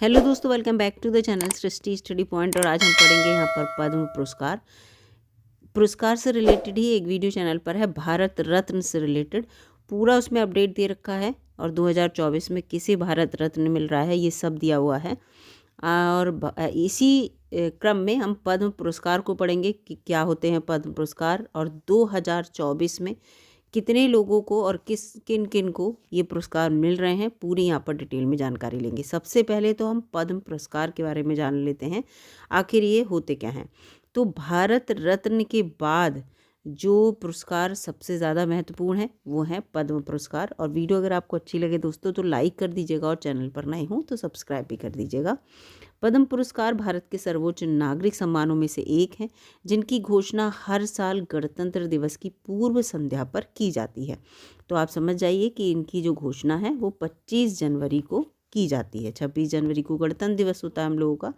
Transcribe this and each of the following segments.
Hello दोस्तों, welcome back to the channel Srishti study point. और आज हम पढ़ेंगे यहाँ पर पद्म पुरस्कार। पुरस्कार से रिलेटेड ही एक वीडियो चैनल पर है, भारत रत्न से रिलेटेड पूरा उसमें अपडेट दे रखा है। और 2024 में किसे भारत रत्न मिल रहा है ये सब दिया हुआ है। और इसी क्रम में हम पद्म पुरस्कार को पढ़ेंगे कि क्या होते हैं पद्म पुरस्कार, और 2024 में कितने लोगों को और किन किन को ये पुरस्कार मिल रहे हैं, पूरी यहाँ पर डिटेल में जानकारी लेंगे। सबसे पहले तो हम पद्म पुरस्कार के बारे में जान लेते हैं, आखिर ये होते क्या हैं। तो भारत रत्न के बाद जो पुरस्कार सबसे ज़्यादा महत्वपूर्ण है वो है पद्म पुरस्कार। और वीडियो अगर आपको अच्छी लगे दोस्तों तो लाइक कर दीजिएगा, और चैनल पर नए हों तो सब्सक्राइब भी कर दीजिएगा। पद्म पुरस्कार भारत के सर्वोच्च नागरिक सम्मानों में से एक है, जिनकी घोषणा हर साल गणतंत्र दिवस की पूर्व संध्या पर की जाती है। तो आप समझ जाइए कि इनकी जो घोषणा है वो 25 जनवरी को की जाती है। 26 जनवरी को गणतंत्र दिवस होता है हम लोगों का।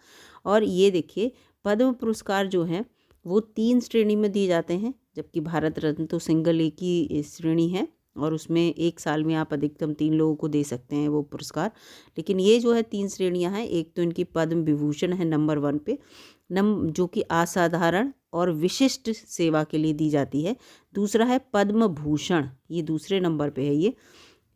और ये देखिए, पद्म पुरस्कार जो है वो 3 श्रेणी में दिए जाते हैं, जबकि भारत रत्न तो सिंगल एक ही श्रेणी है, और उसमें एक साल में आप अधिकतम 3 लोगों को दे सकते हैं वो पुरस्कार। लेकिन ये जो है 3 श्रेणियां हैं। एक तो इनकी पद्म विभूषण है नंबर 1 पे, जो कि असाधारण और विशिष्ट सेवा के लिए दी जाती है। दूसरा है पद्म भूषण, ये दूसरे नंबर पे है।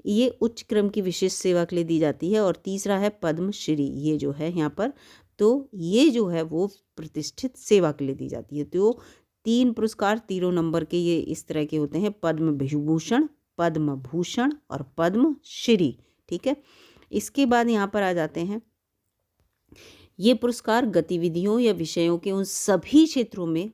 ये उच्च क्रम की विशिष्ट सेवा के लिए दी जाती है। और तीसरा है पद्मश्री, ये जो है यहाँ पर, तो ये जो है वो प्रतिष्ठित सेवा के लिए दी जाती है। तो 3 पुरस्कार, तीनों नंबर के ये इस तरह के होते हैं, पद्म विभूषण, पद्म भूषण और पद्मश्री। ठीक है, इसके बाद यहाँ पर आ जाते हैं, ये पुरस्कार गतिविधियों या विषयों के उन सभी क्षेत्रों में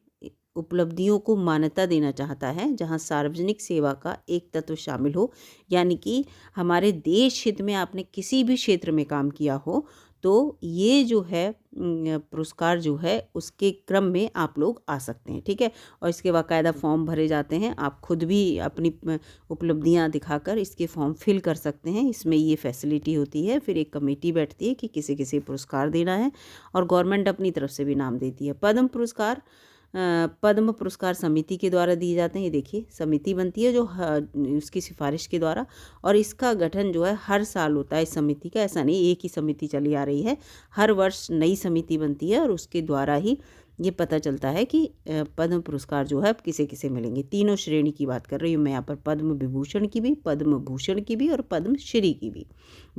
उपलब्धियों को मान्यता देना चाहता है जहां सार्वजनिक सेवा का एक तत्व शामिल हो। यानी कि हमारे देश हित में आपने किसी भी क्षेत्र में काम किया हो तो ये जो है पुरस्कार जो है उसके क्रम में आप लोग आ सकते हैं। ठीक है, और इसके बाकायदा फॉर्म भरे जाते हैं। आप खुद भी अपनी उपलब्धियां दिखाकर इसके फॉर्म फिल कर सकते हैं। इसमें ये फैसिलिटी होती है। फिर एक कमेटी बैठती है कि किसे किसे पुरस्कार देना है, और गवर्नमेंट अपनी तरफ से भी नाम देती है। पद्म पुरस्कार पद्म पुरस्कार समिति के द्वारा दिए जाते हैं। ये देखिए, समिति बनती है जो उसकी सिफारिश के द्वारा, और इसका गठन जो है हर साल होता है। इस समिति का ऐसा नहीं एक ही समिति चली आ रही है, हर वर्ष नई समिति बनती है, और उसके द्वारा ही ये पता चलता है कि पद्म पुरस्कार जो है किसे किसे मिलेंगे। तीनों श्रेणी की बात कर रही हूँ मैं यहाँ पर, पद्म विभूषण की भी, पद्म भूषण की भी और पद्मश्री की भी।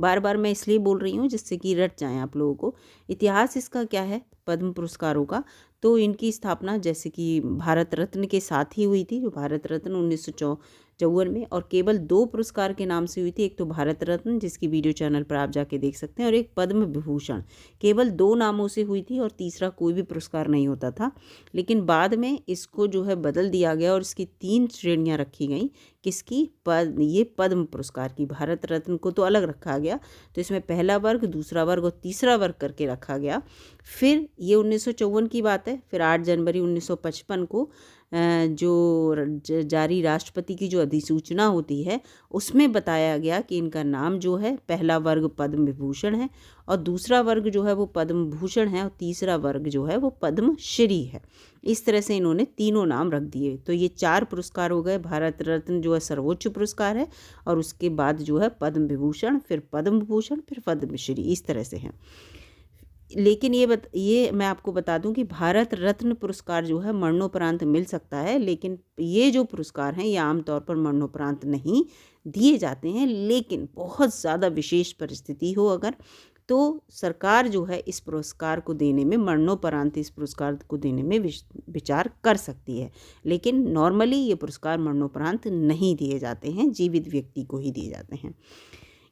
बार बार मैं इसलिए बोल रही हूँ जिससे कि रट जाए आप लोगों को। इतिहास इसका क्या है पद्म पुरस्कारों का, तो इनकी स्थापना जैसे कि भारत रत्न के साथ ही हुई थी, जो भारत रत्न 1954 में, और केवल 2 पुरस्कार के नाम से हुई थी। एक तो भारत रत्न, जिसकी वीडियो चैनल पर आप जाके देख सकते हैं, और एक पद्म विभूषण, केवल 2 नामों से हुई थी, और तीसरा कोई भी पुरस्कार नहीं होता था। लेकिन बाद में इसको जो है बदल दिया गया, और इसकी 3 श्रेणियाँ रखी गई। किसकी? ये पद्म पुरस्कार की। भारत रत्न को तो अलग रखा गया, तो इसमें पहला वर्ग, दूसरा वर्ग और तीसरा वर्ग करके रखा गया। फिर ये 1954 की बात है। फिर 8 जनवरी 1955 को जो जारी राष्ट्रपति की जो अधिसूचना होती है उसमें बताया गया कि इनका नाम जो है, पहला वर्ग पद्म विभूषण है, और दूसरा वर्ग जो है वो पद्म भूषण है, और तीसरा वर्ग जो है वो पद्मश्री है। इस तरह से इन्होंने तीनों नाम रख दिए। तो ये 4 पुरस्कार हो गए। भारत रत्न जो है सर्वोच्च पुरस्कार है, और उसके बाद जो है पद्म विभूषण, फिर पद्म भूषण, फिर पद्मश्री, इस तरह से हैं। लेकिन ये मैं आपको बता दूं कि भारत रत्न पुरस्कार जो है मरणोपरांत मिल सकता है, लेकिन ये जो पुरस्कार हैं ये आमतौर पर मरणोपरांत नहीं दिए जाते हैं। लेकिन बहुत ज़्यादा विशेष परिस्थिति हो अगर, तो सरकार जो है इस पुरस्कार को देने में, मरणोपरांत इस पुरस्कार को देने में विचार कर सकती है। लेकिन नॉर्मली ये पुरस्कार मरणोपरांत नहीं दिए जाते हैं, जीवित व्यक्ति को ही दिए जाते हैं।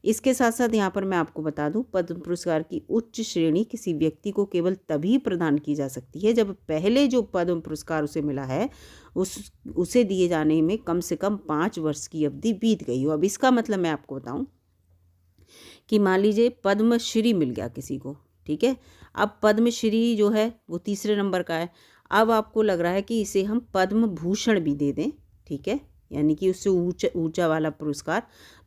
इसके साथ साथ यहाँ पर मैं आपको बता दूं, पद्म पुरस्कार की उच्च श्रेणी किसी व्यक्ति को केवल तभी प्रदान की जा सकती है जब पहले जो पद्म पुरस्कार उसे मिला है उसे दिए जाने में कम से कम 5 वर्ष की अवधि बीत गई हो। अब इसका मतलब मैं आपको बताऊं कि मान लीजिए पद्मश्री मिल गया किसी को, ठीक है। अब पद्मश्री जो है वो तीसरे नंबर का है। अब आपको लग रहा है कि इसे हम पद्म भूषण भी दे दें, ठीक है, यानी कि उससे ऊंचा वाला पुरस्कार।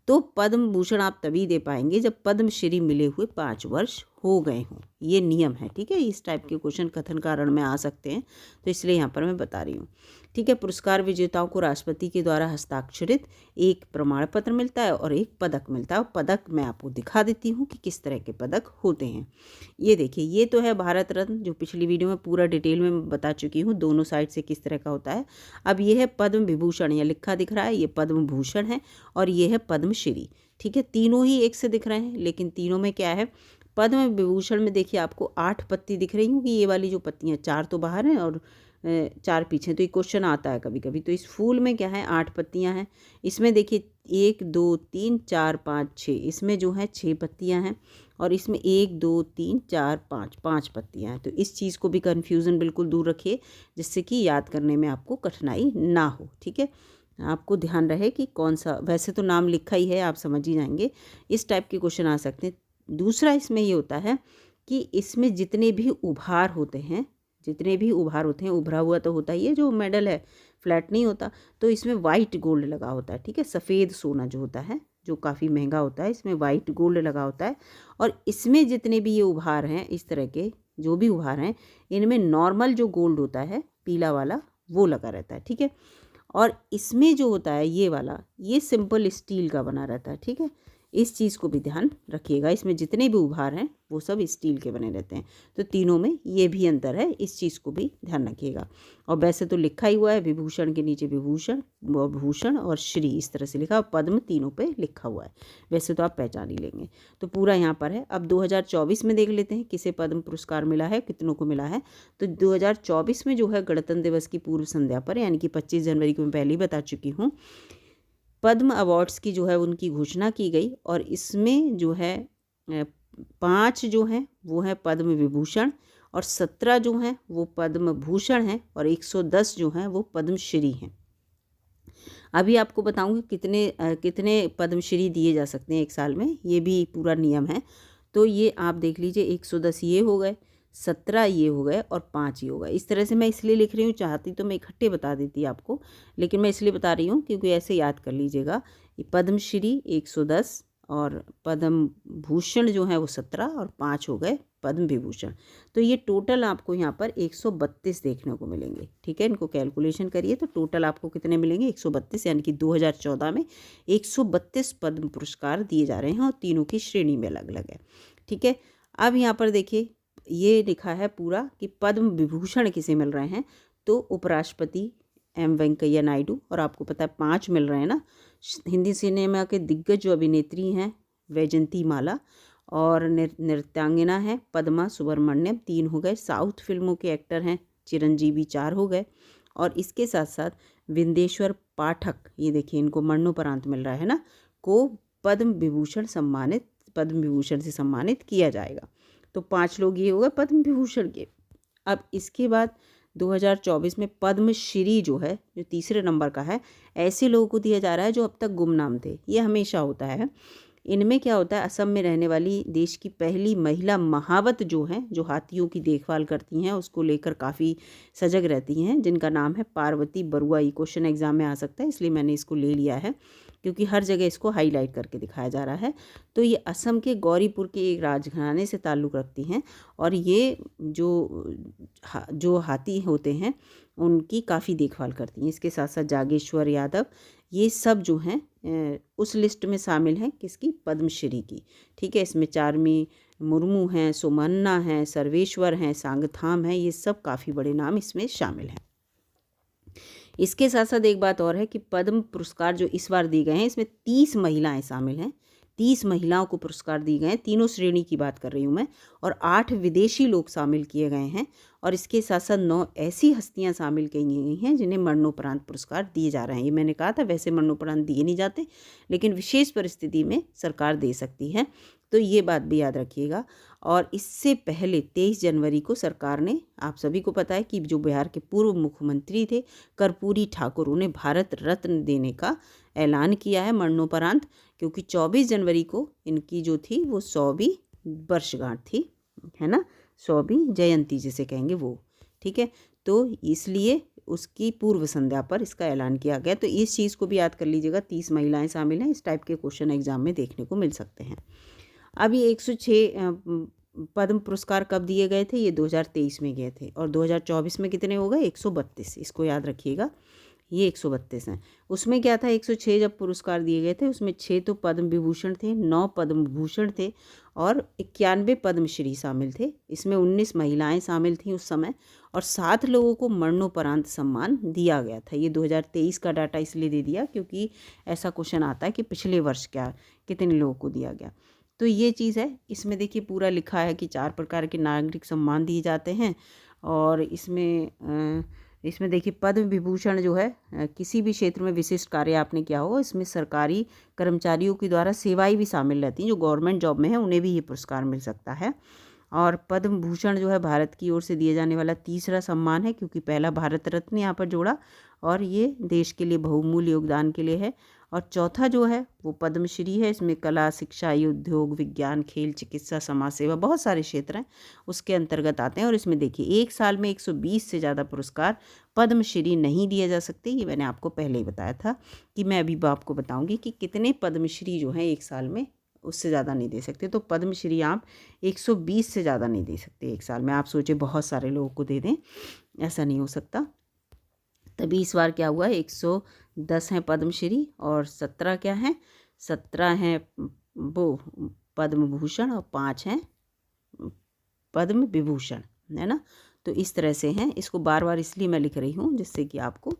तो पद्म भूषण आप तभी दे पाएंगे जब पद्मश्री मिले हुए 5 वर्ष हो गए हों, ये नियम है। ठीक है, इस टाइप के क्वेश्चन कथन कारण में आ सकते हैं, तो इसलिए यहाँ पर मैं बता रही हूँ। ठीक है, पुरस्कार विजेताओं को राष्ट्रपति के द्वारा हस्ताक्षरित एक प्रमाण पत्र मिलता है और एक पदक मिलता है। और पदक मैं आपको दिखा देती हूँ कि किस तरह के पदक होते हैं। ये देखिए, ये तो है भारत रत्न, जो पिछली वीडियो में पूरा डिटेल में बता चुकी हूँ दोनों साइड से किस तरह का होता है। अब ये है पद्म विभूषण, ये लिखा दिख रहा है, ये पद्म भूषण है और ये है पद्मश्री। ठीक है, तीनों ही एक से दिख रहे हैं, लेकिन तीनों में क्या है, पद्म विभूषण में देखिए आपको 8 पत्ती दिख रही होंगी, ये वाली जो पत्तियाँ 4 तो बाहर हैं और 4 पीछे। तो ये क्वेश्चन आता है कभी कभी। तो इस फूल में क्या है, 8 पत्तियां हैं। इसमें देखिए 1 2 3 4 5 6, इसमें जो है 6 पत्तियां हैं और इसमें 1 2 3 4 5 पत्तियां हैं। तो इस चीज़ को भी कन्फ्यूज़न बिल्कुल दूर रखिए, जिससे कि याद करने में आपको कठिनाई ना हो। ठीक है, आपको ध्यान रहे कि कौन सा, वैसे तो नाम लिखा ही है, आप समझ ही जाएंगे। इस टाइप के क्वेश्चन आ सकते हैं। दूसरा इसमें ये होता है कि इसमें जितने भी उभार होते हैं, उभरा हुआ तो होता ही है, जो मेडल है फ्लैट नहीं होता, तो इसमें वाइट गोल्ड लगा होता है। ठीक है, सफ़ेद सोना जो होता है, जो काफ़ी महंगा होता है, इसमें वाइट गोल्ड लगा होता है। और इसमें जितने भी ये उभार हैं, इस तरह के जो भी उभार हैं, इनमें नॉर्मल जो गोल्ड होता है पीला वाला, वो लगा रहता है। ठीक है, और इसमें जो होता है ये वाला, ये सिंपल स्टील का बना रहता है। ठीक है, इस चीज़ को भी ध्यान रखिएगा, इसमें जितने भी उभार हैं वो सब स्टील के बने रहते हैं। तो तीनों में ये भी अंतर है, इस चीज़ को भी ध्यान रखिएगा। और वैसे तो लिखा ही हुआ है, विभूषण के नीचे विभूषण, भूषण और श्री इस तरह से लिखा, और पद्म तीनों पे लिखा हुआ है। वैसे तो आप पहचान ही लेंगे। तो पूरा यहाँ पर है। अब 2024 में देख लेते हैं किसे पद्म पुरस्कार मिला है, कितनों को मिला है। तो 2024 में जो है गणतंत्र दिवस की पूर्व संध्या पर, यानी कि 25 जनवरी को मैं पहले ही बता चुकी हूँ, पद्म अवार्ड्स की जो है उनकी घोषणा की गई। और इसमें जो है 5 जो हैं वो हैं पद्म विभूषण, और 17 जो हैं वो पद्म भूषण हैं, और 110 जो हैं वो पद्मश्री हैं। अभी आपको बताऊंगी कितने पद्मश्री दिए जा सकते हैं एक साल में, ये भी पूरा नियम है। तो ये आप देख लीजिए, 110 ये हो गए, 17 ये हो गए और 5 ये हो गए। इस तरह से मैं इसलिए लिख रही हूँ, चाहती तो मैं इकट्ठे बता देती आपको, लेकिन मैं इसलिए बता रही हूँ क्योंकि ऐसे याद कर लीजिएगा। ये पद्मश्री 110 और पद्म भूषण जो है वो 17 और 5 हो गए पद्म विभूषण। तो ये टोटल आपको यहाँ पर 132 देखने को मिलेंगे। ठीक है, इनको कैलकुलेशन करिए तो टोटल आपको कितने मिलेंगे, 132, यानी कि 2014 में 132 पद्म पुरस्कार दिए जा रहे हैं, और तीनों की श्रेणी में अलग अलग है। ठीक है, अब यहाँ पर देखिए ये लिखा है पूरा कि पद्म विभूषण किसे मिल रहे हैं। तो उपराष्ट्रपति एम वेंकैया नायडू, और आपको पता है 5 मिल रहे हैं ना। हिंदी सिनेमा के दिग्गज जो अभिनेत्री हैं वैजयंती माला, और नृत्यांगना है पद्मा सुब्रमण्यम, 3 हो गए। साउथ फिल्मों के एक्टर हैं चिरंजीवी, 4 हो गए। और इसके साथ साथ विंदेश्वर पाठक, ये देखिए इनको मरणोपरांत मिल रहा है ना, को पद्म विभूषण से सम्मानित किया जाएगा। तो 5 लोग ये हो गए पद्म विभूषण के। अब इसके बाद 2024 में पद्मश्री जो है, जो तीसरे नंबर का है, ऐसे लोगों को दिया जा रहा है जो अब तक गुमनाम थे। ये हमेशा होता है। इनमें क्या होता है, असम में रहने वाली देश की पहली महिला महावत जो हैं, जो हाथियों की देखभाल करती हैं, उसको लेकर काफ़ी सजग रहती हैं, जिनका नाम है पार्वती बरुआ। ये क्वेश्चन एग्जाम में आ सकता है, इसलिए मैंने इसको ले लिया है, क्योंकि हर जगह इसको हाईलाइट करके दिखाया जा रहा है। तो ये असम के गौरीपुर के एक राजघराने से ताल्लुक़ रखती हैं, और ये जो हाथी होते हैं उनकी काफ़ी देखभाल करती हैं। इसके साथ साथ जागेश्वर यादव, ये सब जो हैं उस लिस्ट में शामिल हैं, किसकी, पद्मश्री की। ठीक है, इसमें चारमी मुर्मू हैं, सोमन्ना हैं, सर्वेश्वर हैं, सांगथाम हैं, ये सब काफ़ी बड़े नाम इसमें शामिल हैं। इसके साथ साथ एक बात और है कि पद्म पुरस्कार जो इस बार दिए गए हैं, इसमें 30 महिलाएं शामिल हैं। 30 महिलाओं को पुरस्कार दिए गए हैं, तीनों श्रेणी की बात कर रही हूँ मैं, और 8 विदेशी लोग शामिल किए गए हैं। और इसके साथ साथ 9 ऐसी हस्तियाँ शामिल की गई हैं जिन्हें मरणोपरांत पुरस्कार दिए जा रहे हैं। ये मैंने कहा था, वैसे मरणोपरांत दिए नहीं जाते, लेकिन विशेष परिस्थिति में सरकार दे सकती है, तो ये बात भी याद रखिएगा। और इससे पहले 23 जनवरी को सरकार ने, आप सभी को पता है कि जो बिहार के पूर्व मुख्यमंत्री थे कर्पूरी ठाकुर, उन्हें भारत रत्न देने का ऐलान किया है मरणोपरांत, क्योंकि 24 जनवरी को इनकी जो थी वो 100वीं वर्षगांठ थी, है ना, 100वीं जयंती जिसे कहेंगे वो। ठीक है, तो इसलिए उसकी पूर्व संध्या पर इसका ऐलान किया गया। तो इस चीज़ को भी याद कर लीजिएगा, 30 महिलाएं शामिल हैं। इस टाइप के क्वेश्चन एग्जाम में देखने को मिल सकते हैं। अब ये 106 पद्म पुरस्कार कब दिए गए थे? ये 2023 में गए थे। और 2024 में कितने हो गए? 132। इसको याद रखिएगा, ये 132 हैं। उसमें क्या था, 106 जब पुरस्कार दिए गए थे उसमें 6 तो पद्म विभूषण थे, 9 पद्म भूषण थे और 91 पद्मश्री शामिल थे। इसमें 19 महिलाएं शामिल थीं उस समय और 7 लोगों को मरणोपरांत सम्मान दिया गया था। ये 2023 का डाटा इसलिए दे दिया क्योंकि ऐसा क्वेश्चन आता है कि पिछले वर्ष क्या कितने लोगों को दिया गया। तो ये चीज़ है। इसमें देखिए पूरा लिखा है कि 4 प्रकार के नागरिक सम्मान दिए जाते हैं। और इसमें देखिए पद्म विभूषण जो है किसी भी क्षेत्र में विशिष्ट कार्य आपने किया हो, इसमें सरकारी कर्मचारियों के द्वारा सेवाएं भी शामिल रहती हैं। जो गवर्नमेंट जॉब में है उन्हें भी ये पुरस्कार मिल सकता है। और पद्म भूषण जो है भारत की ओर से दिए जाने वाला तीसरा सम्मान है, क्योंकि पहला भारत रत्न यहाँ पर जोड़ा और ये देश के लिए बहुमूल्य योगदान के लिए है। और चौथा जो है वो पद्मश्री है। इसमें कला, शिक्षा, उद्योग, विज्ञान, खेल, चिकित्सा, समाज सेवा, बहुत सारे क्षेत्र हैं उसके अंतर्गत आते हैं। और इसमें देखिए एक साल में 120 से ज़्यादा पुरस्कार पद्मश्री नहीं दिए जा सकते। ये मैंने आपको पहले ही बताया था कि मैं अभी आपको बताऊंगी कि कितने पद्मश्री जो हैं एक साल में, उससे ज़्यादा नहीं दे सकते। तो पद्मश्री आप 120 से ज़्यादा नहीं दे सकते एक साल में। आप सोचे बहुत सारे लोगों को दे दें, ऐसा नहीं हो सकता। तभी इस बार क्या हुआ, 110 हैं पद्मश्री और 17 क्या हैं, 17 हैं वो पद्म भूषण और 5 हैं पद्म विभूषण, है ना। तो इस तरह से हैं। इसको बार बार इसलिए मैं लिख रही हूँ जिससे कि आपको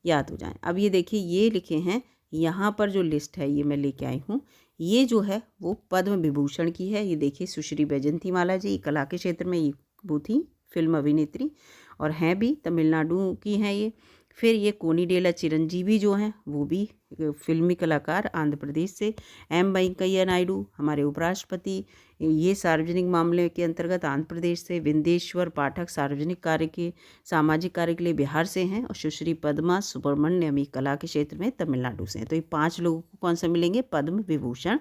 याद हो जाए। अब ये देखिए ये लिखे हैं यहाँ पर जो लिस्ट है ये मैं लेके आई हूँ। ये जो है वो पद्म विभूषण की है। ये देखिए सुश्री बैजंती माला जी कला के क्षेत्र में ये वो थी फिल्म अभिनेत्री और हैं भी तमिलनाडु की हैं ये। फिर ये कोनिडेला चिरंजीवी जो हैं वो भी फिल्मी कलाकार आंध्र प्रदेश से। एम वेंकैया नायडू हमारे उपराष्ट्रपति, ये सार्वजनिक मामले के अंतर्गत आंध्र प्रदेश से। विंदेश्वर पाठक सार्वजनिक कार्य के सामाजिक कार्य के लिए बिहार से हैं। और सुश्री पद्मा सुब्रमण्यम कला के क्षेत्र में तमिलनाडु से हैं। तो ये 5 लोगों को कौन सा मिलेंगे, पद्म विभूषण।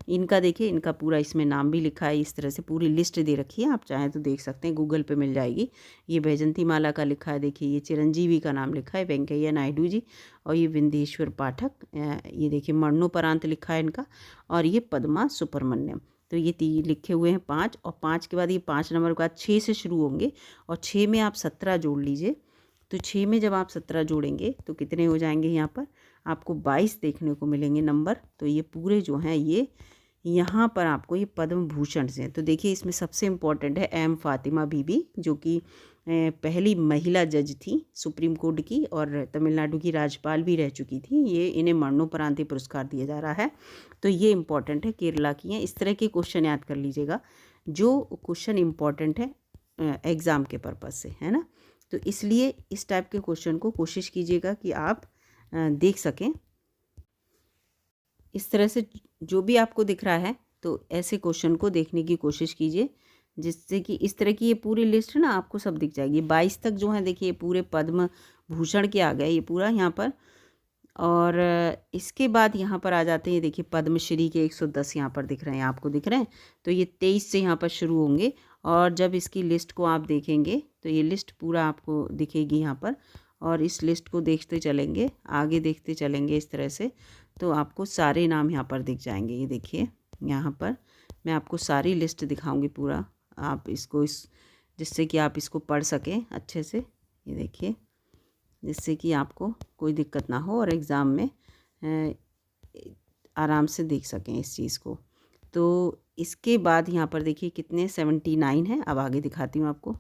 इनका देखिए इनका पूरा इसमें नाम भी लिखा है, इस तरह से पूरी लिस्ट दे रखी है। आप चाहें तो देख सकते हैं, गूगल पे मिल जाएगी। ये बैजंती माला का लिखा है, देखिए ये चिरंजीवी का नाम लिखा है वेंकैया नायडू जी। और ये विंदेश्वर पाठक, ये देखिए मरणोपरांत लिखा है इनका। और ये पद्मा सुब्रमण्यम। तो ये लिखे हुए हैं 5 और 5 के बाद ये 5 नंबर के बाद 6 से शुरू होंगे और 6 में आप 17 जोड़ लीजिए। तो 6 में जब आप 17 जोड़ेंगे तो कितने हो जाएंगे, यहाँ पर आपको 22 देखने को मिलेंगे नंबर। तो ये पूरे जो हैं ये यहाँ पर आपको ये पद्म भूषण से। तो देखिए इसमें सबसे इम्पॉर्टेंट है एम फातिमा बीबी, जो कि पहली महिला जज थी सुप्रीम कोर्ट की और तमिलनाडु की राज्यपाल भी रह चुकी थी। ये इन्हें मरणोपरांत पुरस्कार दिया जा रहा है। तो ये इम्पॉर्टेंट है, केरला की हैं। इस तरह के क्वेश्चन याद कर लीजिएगा जो क्वेश्चन इम्पॉर्टेंट है एग्ज़ाम के पर्पज़ से, है ना। तो इसलिए इस टाइप के क्वेश्चन को कोशिश कीजिएगा कि आप देख सकें। इस तरह से जो भी आपको दिख रहा है तो ऐसे क्वेश्चन को देखने की कोशिश कीजिए, जिससे कि इस तरह की ये पूरी लिस्ट है ना आपको सब दिख जाएगी। 22 तक जो है देखिए पूरे पद्म भूषण के आ गए ये पूरा यहाँ पर। और इसके बाद यहाँ पर आ जाते हैं, देखिए पद्मश्री के 110 यहाँ पर दिख रहे हैं, आपको दिख रहे हैं। तो ये 23 से यहाँ पर शुरू होंगे और जब इसकी लिस्ट को आप देखेंगे तो ये लिस्ट पूरा आपको दिखेगी यहाँ पर। और इस लिस्ट को देखते चलेंगे, आगे देखते चलेंगे इस तरह से, तो आपको सारे नाम यहाँ पर दिख जाएंगे। ये देखिए यहाँ पर मैं आपको सारी लिस्ट दिखाऊंगी पूरा, आप इसको जिससे कि आप इसको पढ़ सकें अच्छे से। ये देखिए जिससे कि आपको कोई दिक्कत ना हो और एग्ज़ाम में आराम से देख सकें इस चीज़ को। तो इसके बाद यहाँ पर देखिए कितने 79 है। अब आगे दिखाती हूँ आपको।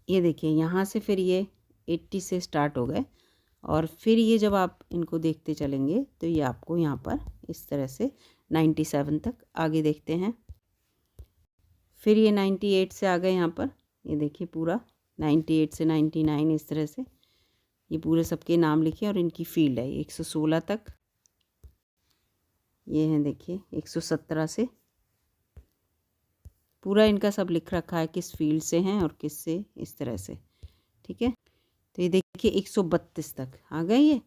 ये देखिए यहाँ से फिर ये 80 से स्टार्ट हो गए और फिर ये जब आप इनको देखते चलेंगे तो ये आपको यहाँ पर इस तरह से 97 तक आगे देखते हैं। फिर ये 98 से आ गए यहाँ पर, ये देखिए पूरा 98 से 99 इस तरह से ये पूरे सबके नाम लिखे और इनकी फील्ड है 116 तक। ये हैं देखिए 117 से पूरा इनका सब लिख रखा है किस फील्ड से हैं और किस से, इस तरह से, ठीक है। तो ये देखिए 132 तक आ गए ये।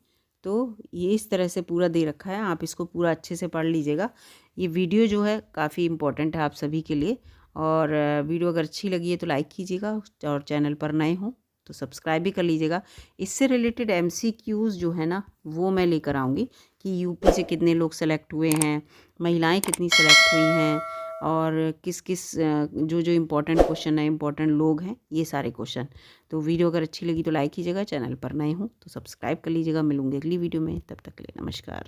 तो ये इस तरह से पूरा दे रखा है, आप इसको पूरा अच्छे से पढ़ लीजिएगा। ये वीडियो जो है काफ़ी इम्पोर्टेंट है आप सभी के लिए। और वीडियो अगर अच्छी लगी है तो लाइक कीजिएगा और चैनल पर नए हों तो सब्सक्राइब भी कर लीजिएगा। इससे रिलेटेड MCQs जो है ना वो मैं लेकर आऊँगी कि यूपी से कितने लोग सेलेक्ट हुए हैं, महिलाएं कितनी सेलेक्ट हुई हैं, और किस किस जो जो इम्पोर्टेंट क्वेश्चन है, इम्पोर्टेंट लोग हैं, ये सारे क्वेश्चन। तो वीडियो अगर अच्छी लगी तो लाइक कीजिएगा, चैनल पर नए हो तो सब्सक्राइब कर लीजिएगा। मिलूंगे अगली वीडियो में, तब तक के लिए नमस्कार।